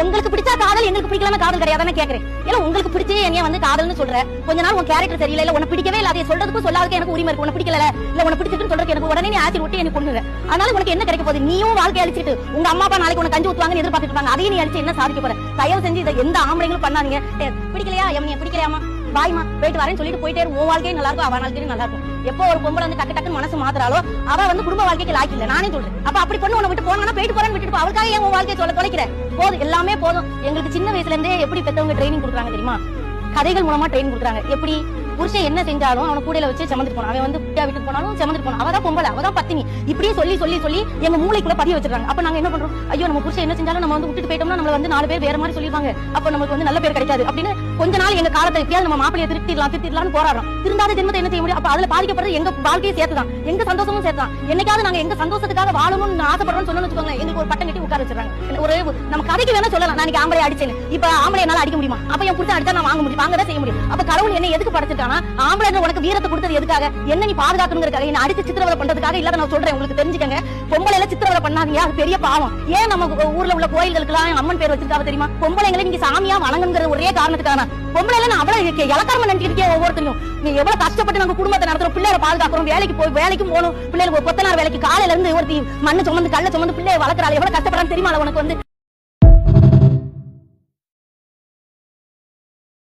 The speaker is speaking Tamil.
உங்களுக்கு பிடிச்சா காதல், எங்களுக்கு பிடிக்கலன்னா காதல் கிடையாதானே கேக்குறேன். ஏன்னா உங்களுக்கு பிடிச்சே என்னைய வந்து காதல்னு சொல்ற, கொஞ்ச நாள் உன் கேரக்டர் சரியில்லை, இல்ல உனக்கு பிடிக்கவே இல்ல, அதை சொல்றதுக்கும் சொல்லாததுக்கு எனக்கு உரிமை இருக்கு. உனக்கு பிடிக்கல இல்ல உனக்கு பிடிச்சிருக்குன்னு சொல்றதுக்கு எனக்கு உடனே நீ ஆசிட் விட்டு எனக்கு கொண்டுற. அதனால உனக்கு என்ன கிடைக்க போகுது? நீயும் வாழ்க்கை அழிச்சிட்டு உங்க அம்மா அப்பா நாளைக்கு உனக்கு கஞ்சி ஊத்துவாங்கன்னு எதிர்பார்த்துட்டு இருப்பாங்க. அதையும் நீ அழிச்சு என்ன சாதிக்க போற? தயவு செஞ்சு இதை எந்த ஆம்பளைங்களும் பண்ணாதீங்க. பிடிக்கலையா எவனைய பிடிக்கலையாமா பாய்மா போயிட்டு வரேன்னு சொல்லிட்டு போயிட்டே உன் வாழ்க்கையும் நல்லா இருக்கும், அவன் வாழ்க்கையும் நல்லா இருக்கும். எப்போ ஒரு பொம்பளை வந்து டக்கு டக்குன்னு மனசு மாத்துறாலோ அவ வந்து குடும்ப வாழ்க்கைக்கு லாக்கி இல்ல, நானே சொல்றேன். அப்ப அப்படி பொண்ணு உன்னை விட்டு போனா போயிட்டு போறேன்னு விட்டுட்டு அவளுக்காக ஏன் உன் வாழ்க்கையை சொல்ல தொலைக்கிற? போதும், எல்லாமே போதும். எங்களுக்கு சின்ன வயசுல இருந்தே எப்படி பெத்தவங்க ட்ரைனிங் கொடுக்குறாங்க தெரியுமா? கதைகள் மூலமா ட்ரெயின் கொடுக்குறாங்க. எப்படி புருஷன் என்ன செஞ்சாலும் அவனை கூடையில வச்சு சமந்துட்டு போனான், அவன் வந்து வீட்டுக்கு போனாலும் சமந்துட்டு போனான், அவதான் பொம்பளை, அவதான் பத்தினி. இப்படியே சொல்லி சொல்லி சொல்லி எங்க மூளைக்குள்ள பதிய வச்சிருக்காங்க. அப்ப நாங்க என்ன பண்றோம்? ஐயோ நம்ம புருஷன் என்ன செஞ்சாலும் நம்ம வந்து விட்டுட்டு போயிட்டோம்னா நம்மள வந்து 4 பேர் வேற மாதிரி சொல்லிருவாங்க, அப்ப நமக்கு வந்து நல்ல பேர் கிடைக்காது அப்படின்னு கொஞ்ச நாள் எங்க காலத்தை எப்படியாவது நம்ம மாப்பிளைய திருத்திடலாம்னு போராடுறோம். திருந்தாத ஜென்மத்தை என்ன செய்ய முடியும்? அப்ப அதுல பாதிக்கப்படுறது எங்க வாழ்க்கையை சேர்த்துதான், எங்க சந்தோஷமும் சேர்த்துதான். என்னைக்காவது நாங்க எங்க சந்தோஷத்துக்காக வாழணும்னு ஆசைப்படுறோம்னு சொல்லணும்னு வச்சுக்கோங்களேன், எங்களுக்கு ஒரு பட்டம் கட்டி உட்கார வச்சிருக்காங்க. ஒரு நம்ம கதைக்கு வேணா சொல்லலாம், நான் ஆம்பளை அடிச்சேன்னு. இப்ப ஆம்பளை என்னால அடிக்க முடியுமா? அப்ப என் புருஷன் அடிச்சா நான் வாங்கதான் செய்ய முடியும். அப்ப கடவுள் என்ன எதுக்கு படைச்சிருக்கானா? ஆம்பளை உனக்கு வீரத்தை கொடுத்தது எதுக்காக? என்ன நீ பாதுகாக்கணுங்கிறதுக்காக, என்ன அடிச்சு சித்திரவதை பண்றதுக்காக இல்ல. நான் சொல்றேன், உங்களுக்கு தெரிஞ்சுக்கங்க, பொம்பளைல சித்திரவதை பண்ணாதீங்க, அது பெரிய பாவம். ஏன் நம்ம ஊர்ல உள்ள கோயில்களுக்கு எல்லாம் அம்மன் பேர் வச்சிருக்காங்க தெரியுமா? பொம்பளைங்களை நீங்க சாமியா வணங்குங்கிற ஒரே காரணத்துக்காக. பொம்பளைல நான் அவ்வளவு இலக்காரமா நினைச்சிருக்கேன். ஒவ்வொருத்தரும் நீ எவ்வளவு கஷ்டப்பட்டு நாங்க குடும்பத்தை நடத்துறோம், பிள்ளைகளை பாதுகாக்கிறோம், வேலைக்கும் போகணும், பிள்ளைகளுக்கு கொத்தனார் வேலைக்கு காலையில இருந்து ஒருத்தி மண்ணு சுமந்து கல்ல சுமந்து பிள்ளையை வளர்க்கறாள், எவ்வளவு கஷ்டப்படுறான்னு தெரியுமா உனக்கு வந்து?